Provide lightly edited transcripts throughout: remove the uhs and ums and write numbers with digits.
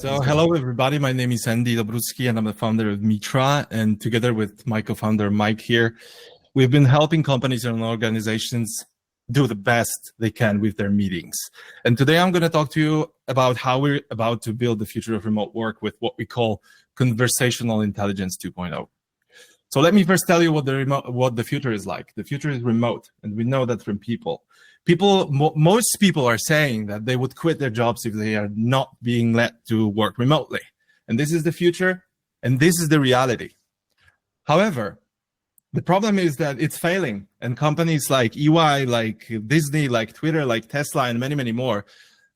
So hello, everybody. My name is Andy Dobrutsky, and I'm the founder of Meetra. And together with my co-founder, Mike here, we've been helping companies and organizations do the best they can with their meetings. And today I'm going to talk to you about how we're about to build the future of remote work with what we call Conversational Intelligence 2.0. So let me first tell you what the future is like. The future is remote, and we know that from people. Most people are saying that they would quit their jobs if they are not being let to work remotely. And this is the future, and this is the reality. However, the problem is that it's failing, and companies like EY, like Disney, like Twitter, like Tesla, and many, many more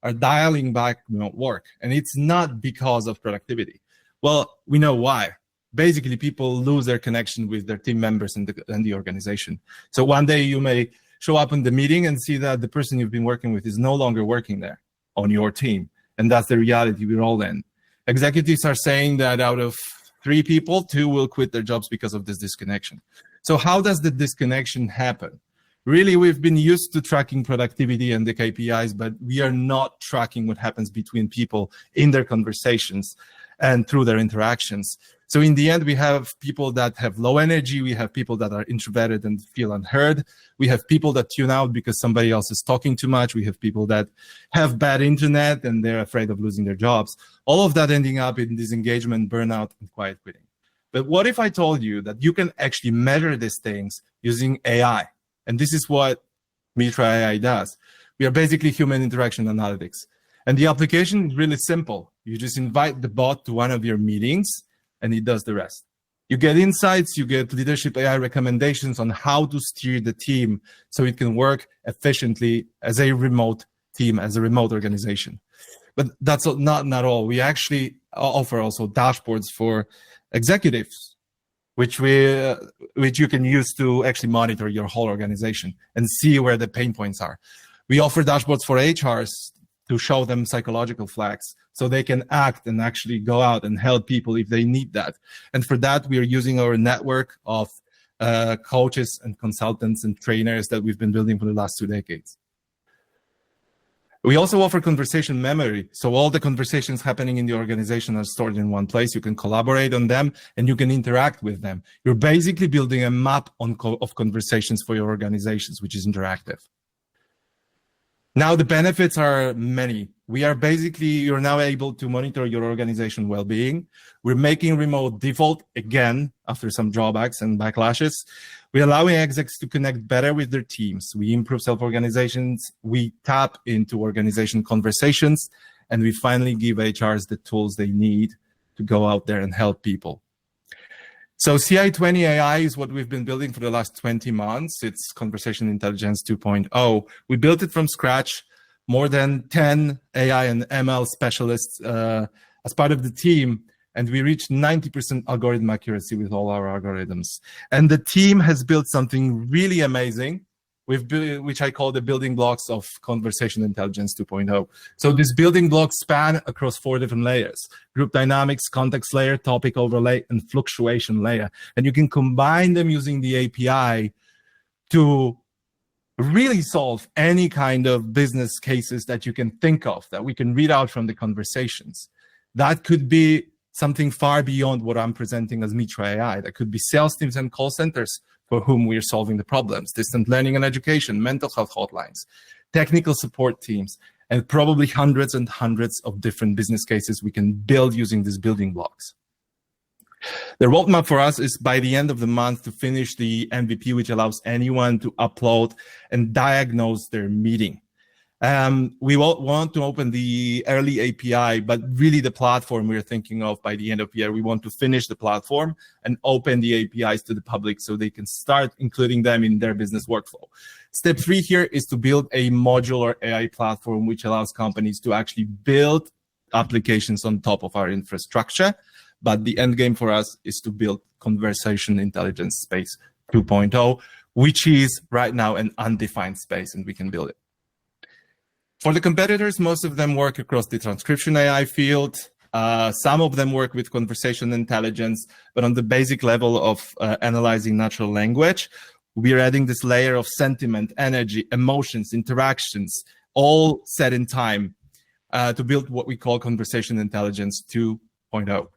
are dialing back remote work. And it's not because of productivity. Well, we know why. Basically, people lose their connection with their team members and the organization. So one day you may show up in the meeting and see that the person you've been working with is no longer working there on your team. And that's the reality we're all in. Executives are saying that out of 3 people, 2 will quit their jobs because of this disconnection. So how does the disconnection happen? Really, we've been used to tracking productivity and the KPIs, but we are not tracking what happens between people in their conversations and through their interactions. So in the end, we have people that have low energy. We have people that are introverted and feel unheard. We have people that tune out because somebody else is talking too much. We have people that have bad internet and they're afraid of losing their jobs. All of that ending up in disengagement, burnout, and quiet quitting. But what if I told you that you can actually measure these things using AI? And this is what Meetra AI does. We are basically human interaction analytics. And the application is really simple. You just invite the bot to one of your meetings, and it does the rest. You get insights, you get leadership AI recommendations on how to steer the team so it can work efficiently as a remote team, as a remote organization. But that's not all. We actually offer also dashboards for executives, which you can use to actually monitor your whole organization and see where the pain points are. We offer dashboards for HRs to show them psychological flags so they can act and actually go out and help people if they need that. And for that, we are using our network of coaches and consultants and trainers that we've been building for the last 2 decades. We also offer conversation memory. So all the conversations happening in the organization are stored in one place. You can collaborate on them and you can interact with them. You're basically building a map of conversations for your organizations, which is interactive. Now, the benefits are many. You're now able to monitor your organization well-being. We're making remote default again after some drawbacks and backlashes. We're allowing execs to connect better with their teams. We improve self-organizations. We tap into organization conversations, and we finally give HRs the tools they need to go out there and help people. So CI20 AI is what we've been building for the last 20 months. It's Conversation Intelligence 2.0. We built it from scratch, more than 10 AI and ML specialists as part of the team, and we reached 90% algorithm accuracy with all our algorithms. And the team has built something really amazing, which I call the building blocks of Conversation Intelligence 2.0. So these building blocks span across 4 different layers: group dynamics, context layer, topic overlay, and fluctuation layer. And you can combine them using the API to really solve any kind of business cases that you can think of, that we can read out from the conversations. That could be something far beyond what I'm presenting as Meetra AI. That could be sales teams and call centers for whom we are solving the problems, distant learning and education, mental health hotlines, technical support teams, and probably hundreds and hundreds of different business cases we can build using these building blocks. The roadmap for us is by the end of the month to finish the MVP, which allows anyone to upload and diagnose their meeting. We want to open the early API, but really the platform we're thinking of by the end of the year, we want to finish the platform and open the APIs to the public so they can start including them in their business workflow. Step 3 here is to build a modular AI platform, which allows companies to actually build applications on top of our infrastructure. But the end game for us is to build Conversation Intelligence Space 2.0, which is right now an undefined space, and we can build it. For the competitors, most of them work across the transcription AI field. Some of them work with conversation intelligence, but on the basic level of analyzing natural language, we're adding this layer of sentiment, energy, emotions, interactions, all set in time. to build what we call Conversation Intelligence 2.0.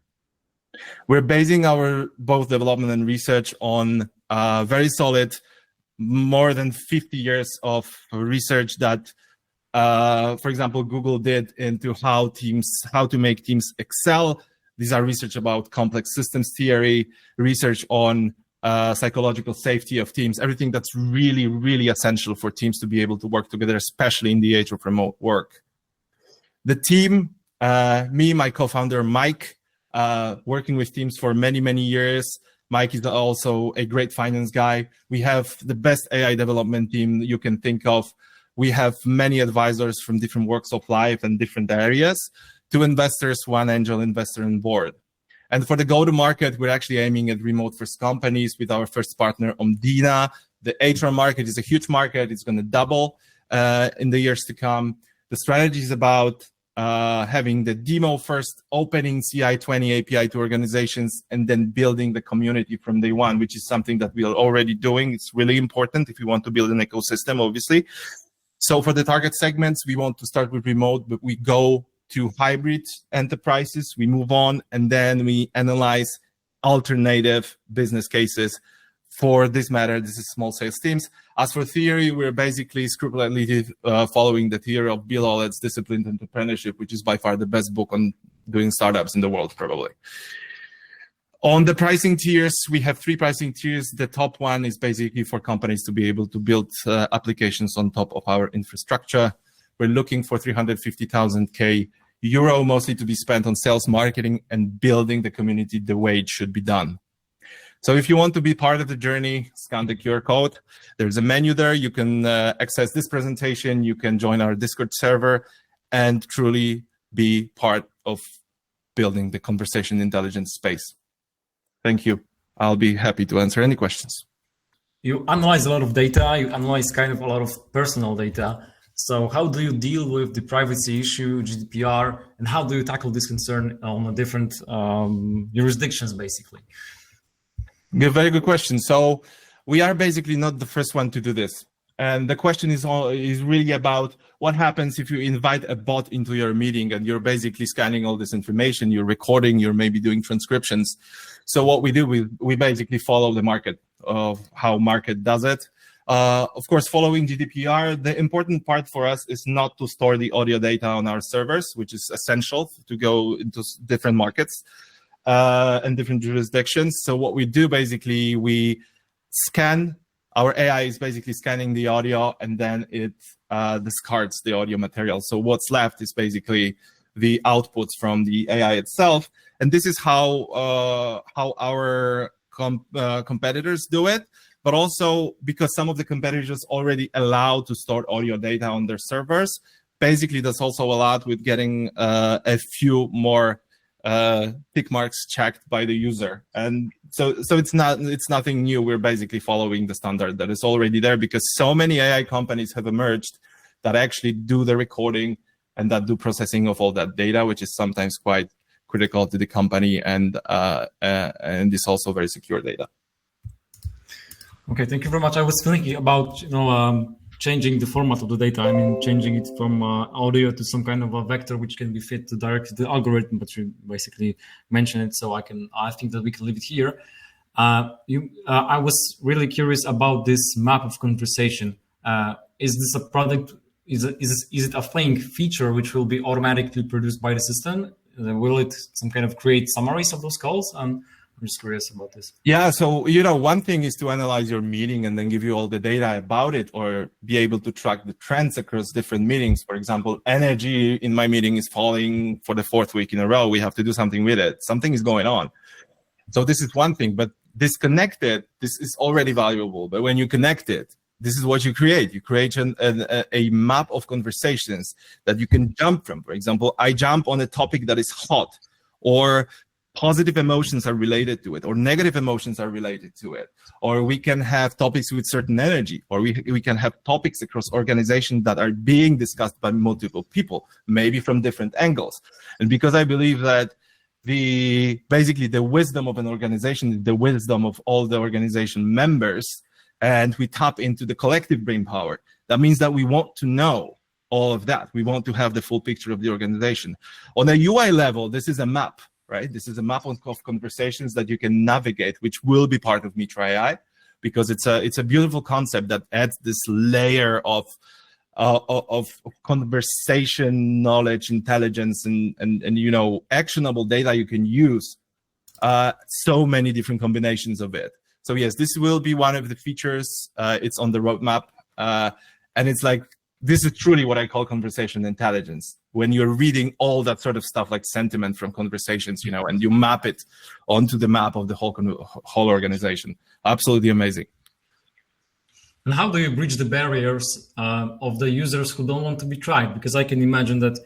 We're basing our both development and research on very solid, more than 50 years of research that, for example, Google did into how to make teams excel. These are research about complex systems theory, research on psychological safety of teams, everything that's really, really essential for teams to be able to work together, especially in the age of remote work. The team, me, my co-founder, Mike, working with teams for many, many years. Mike is also a great finance guy. We have the best AI development team you can think of. We have many advisors from different walks of life and different areas, 2 investors, 1 angel investor on board. And for the go-to-market, we're actually aiming at remote-first companies with our first partner, Omdina. The HR market is a huge market. It's going to double in the years to come. The strategy is about having the demo first, opening CI20 API to organizations, and then building the community from day one, which is something that we are already doing. It's really important if you want to build an ecosystem, obviously. So for the target segments, we want to start with remote, but we go to hybrid enterprises, we move on, and then we analyze alternative business cases. For this matter, this is small sales teams. As for theory, we're basically scrupulously following the theory of Bill Ollett's Disciplined Entrepreneurship, which is by far the best book on doing startups in the world, probably. On the pricing tiers, we have 3 pricing tiers. The top one is basically for companies to be able to build applications on top of our infrastructure. We're looking for 350,000 euro, mostly to be spent on sales, marketing, and building the community the way it should be done. So if you want to be part of the journey, scan the QR code. There's a menu there. You can access this presentation. You can join our Discord server and truly be part of building the conversation intelligence space. Thank you. I'll be happy to answer any questions. You analyze a lot of data. You analyze kind of a lot of personal data. So how do you deal with the privacy issue, GDPR, and how do you tackle this concern on different jurisdictions, basically? Very good question. So we are basically not the first one to do this. And the question is really about what happens if you invite a bot into your meeting and you're basically scanning all this information, you're recording, you're maybe doing transcriptions. So what we do, we basically follow the market of how market does it. Of course, following GDPR, the important part for us is not to store the audio data on our servers, which is essential to go into different markets and different jurisdictions. So what we do, basically, we scan. Our AI is basically scanning the audio, and then it discards the audio material. So what's left is basically the outputs from the AI itself. And this is how our competitors do it. But also because some of the competitors already allow to store audio data on their servers, basically that's also allowed with getting a few more tick marks checked by the user. And so it's nothing new. We're basically following the standard that is already there, because so many AI companies have emerged that actually do the recording and that do processing of all that data, which is sometimes quite critical to the company, and it's also very secure data. Okay, thank you very much. I was thinking about changing the format of the data. I mean, changing it from audio to some kind of a vector which can be fit to directly the algorithm, but you basically mentioned it, so I think that we can leave it here. I was really curious about this map of conversation. Is this a product? Is it a thing feature which will be automatically produced by the system? Will it some kind of create summaries of those calls? I'm just curious about this. Yeah, so one thing is to analyze your meeting and then give you all the data about it, or be able to track the trends across different meetings. For example, energy in my meeting is falling for the 4th week in a row. We have to do something with it. Something is going on. So this is one thing, but disconnected, this is already valuable. But when you connect it, this is what you create. You create a map of conversations that you can jump from. For example, I jump on a topic that is hot, or positive emotions are related to it, or negative emotions are related to it, or we can have topics with certain energy, or we can have topics across organizations that are being discussed by multiple people, maybe from different angles. And because I believe that basically the wisdom of an organization is the wisdom of all the organization members, and we tap into the collective brain power, that means that we want to know all of that. We want to have the full picture of the organization. On a UI level, this is a map, right? This is a map of conversations that you can navigate, which will be part of Meetra AI, because it's a beautiful concept that adds this layer of conversation, knowledge, intelligence, and you know, actionable data you can use. So many different combinations of it. So yes, this will be one of the features. It's on the roadmap, and it's like, this is truly what I call conversation intelligence. When you're reading all that sort of stuff, like sentiment from conversations, you know, and you map it onto the map of the whole organization. Absolutely amazing. And how do you bridge the barriers of the users who don't want to be tried? Because I can imagine that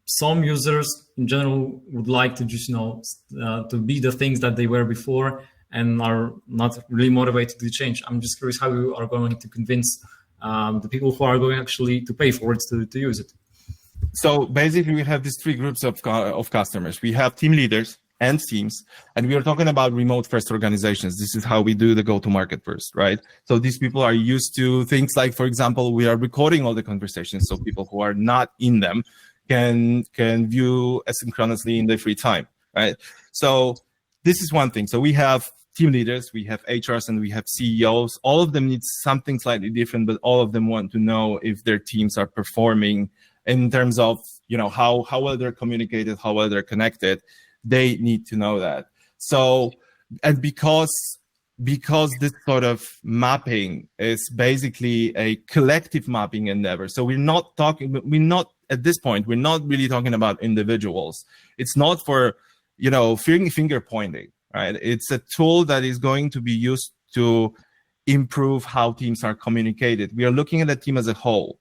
some users in general would like to just, you know, to be the things that they were before and are not really motivated to change. I'm just curious how you are going to convince the people who are going actually to pay for it to use it. So basically, we have these three groups of customers. We have team leaders and teams, and we are talking about remote first organizations. This is how we do the go-to-market first, right? So these people are used to things like, for example, we are recording all the conversations, so people who are not in them can view asynchronously in their free time, right? So this is one thing. So we have team leaders, we have HRs, and we have CEOs. All of them need something slightly different, but all of them want to know if their teams are performing in terms of, you know, how well they're communicated, how well they're connected. They need to know that. So, and because this sort of mapping is basically a collective mapping endeavor. So we're not at this point, we're not really talking about individuals. It's not for, you know, finger pointing. Right? It's a tool that is going to be used to improve how teams are communicated. We are looking at the team as a whole.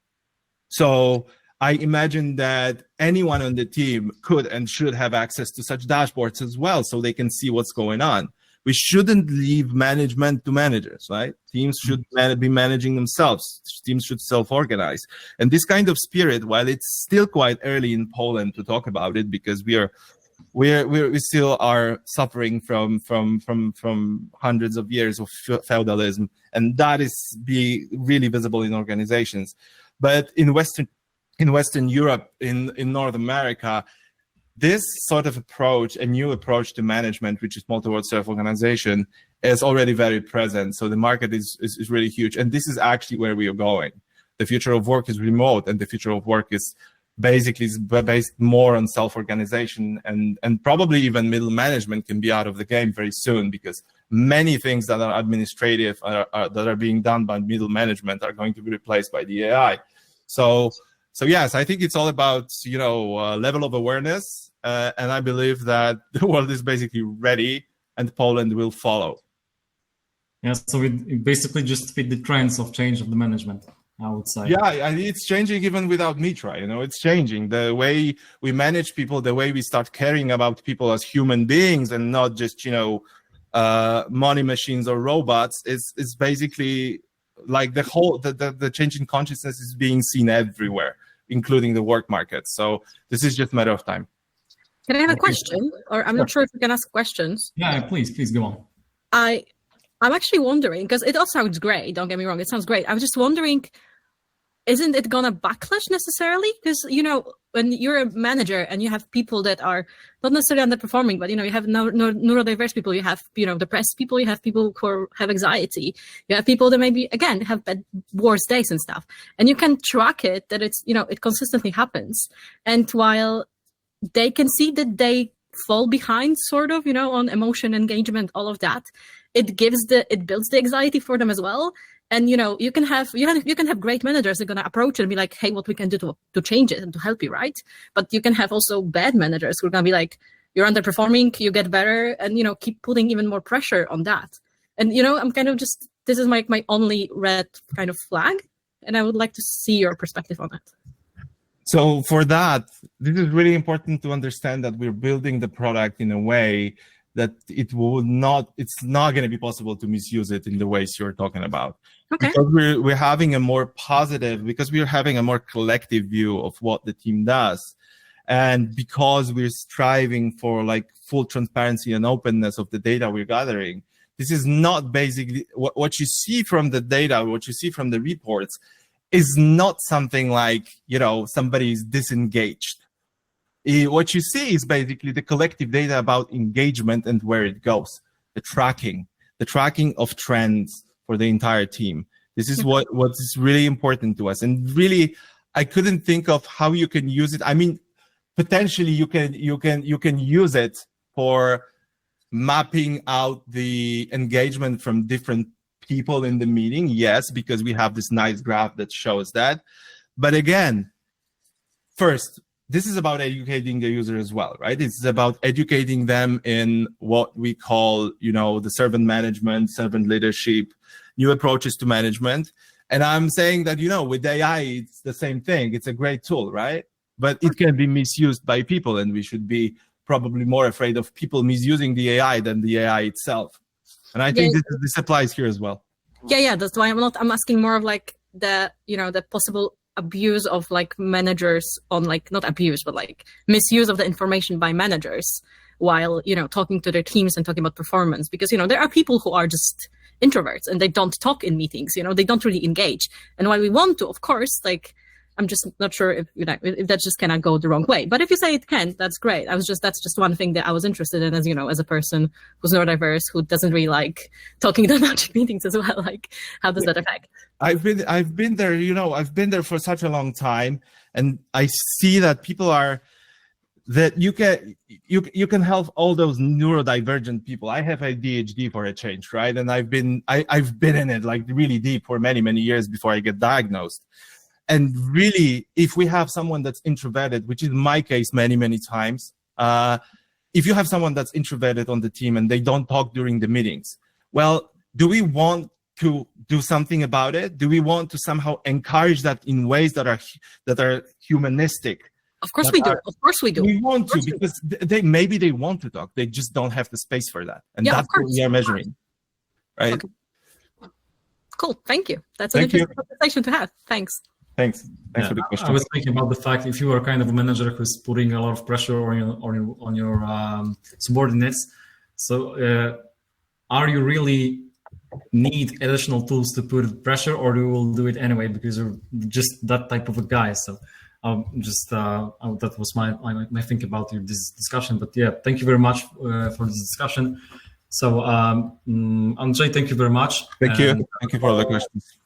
So I imagine that anyone on the team could and should have access to such dashboards as well, so they can see what's going on. We shouldn't leave management to managers, right? Teams should be managing themselves. Teams should self-organize. And this kind of spirit, while it's still quite early in Poland to talk about it, because we still are suffering from hundreds of years of feudalism, and that is really visible in organizations. But in Western Europe, in North America, this sort of approach, a new approach to management, which is multi-word self-organization, is already very present. So the market is really huge, and this is actually where we are going. The future of work is remote, and the future of work is basically based more on self-organization, and probably even middle management can be out of the game very soon, because many things that are administrative that are being done by middle management are going to be replaced by the AI. So yes, I think it's all about, you know, level of awareness, and I believe that the world is basically ready, and Poland will follow. Yeah, so it basically just fit the trends of change of the management, I would say. Yeah, it's changing even without Meetra. You know, it's changing the way we manage people, the way we start caring about people as human beings and not just, you know, money machines or robots. It's basically like the change in consciousness is being seen everywhere, including the work market. So this is just a matter of time. Can I have a question? Or I'm not sure if you can ask questions. Yeah, please go on. I'm actually wondering, because it all sounds great, don't get me wrong, it sounds great. I was just wondering, isn't it gonna backlash necessarily? Because, you know, when you're a manager and you have people that are not necessarily underperforming, but, you know, you have neurodiverse people, you have, you know, depressed people, you have people who have anxiety, you have people that maybe, again, have worse days and stuff. And you can track it, that it's, you know, it consistently happens. And while they can see that they fall behind sort of, you know, on emotion, engagement, all of that, it builds the anxiety for them as well. And, you know, you can have great managers that are going to approach it and be like, hey, what we can do to change it and to help you, right? But you can have also bad managers who are going to be like, you're underperforming, you get better, and, you know, keep putting even more pressure on that. And, you know, I'm kind of just, this is my only red kind of flag, and I would like to see your perspective on it. So for that, this is really important to understand that we're building the product in a way that it's not going to be possible to misuse it in the ways you're talking about. Okay. Because we're having a more positive, because we're having a more collective view of what the team does. And because we're striving for like full transparency and openness of the data we're gathering, this is not basically what you see from the data, what you see from the reports is not something like, somebody is disengaged. What you see is basically the collective data about engagement and where it goes, the tracking of trends for the entire team. This is what is really important to us. And really, I couldn't think of how you can use it. I mean, potentially you can use it for mapping out the engagement from different people in the meeting. Yes, because we have this nice graph that shows that. But again, first, this is about educating the user as well, right? It's about educating them in what we call, the servant management, servant leadership, new approaches to management. And I'm saying that, with AI, it's the same thing. It's a great tool, right? But it can be misused by people, and we should be probably more afraid of people misusing the AI than the AI itself. And I think this applies here as well. Yeah. That's why I'm asking more of like the possible abuse of like managers on like, not abuse, but like misuse of the information by managers while, talking to their teams and talking about performance. Because, there are people who are just introverts and they don't talk in meetings, they don't really engage. And while we want to, of course, like, I'm just not sure if that just cannot go the wrong way. But if you say it can, that's great. That's just one thing that I was interested in, as a person who's neurodiverse, who doesn't really like talking that much in meetings as well. Like, how does that affect? I've been there, I've been there for such a long time, and I see that people are that you can help all those neurodivergent people. I have ADHD for a change, right? And I've been in it like really deep for many, many years before I get diagnosed. And really, if we have someone that's introverted, which is my case many, many times, if you have someone that's introverted on the team and they don't talk during the meetings, well, do we want to do something about it? Do we want to somehow encourage that in ways that are humanistic? Of course we do. Of course we do. We want to, because maybe they want to talk. They just don't have the space for that. And that's what we are measuring, right? Okay. Cool. Thank you. That's an interesting conversation to have. Thanks. Thanks for the question. I was thinking about the fact, if you are kind of a manager who's putting a lot of pressure on your subordinates, so are you really need additional tools to put pressure, or you will do it anyway because you're just that type of a guy? So that was my think about this discussion. But yeah, thank you very much for this discussion. So Andrzej, thank you very much. Thank you for all the questions.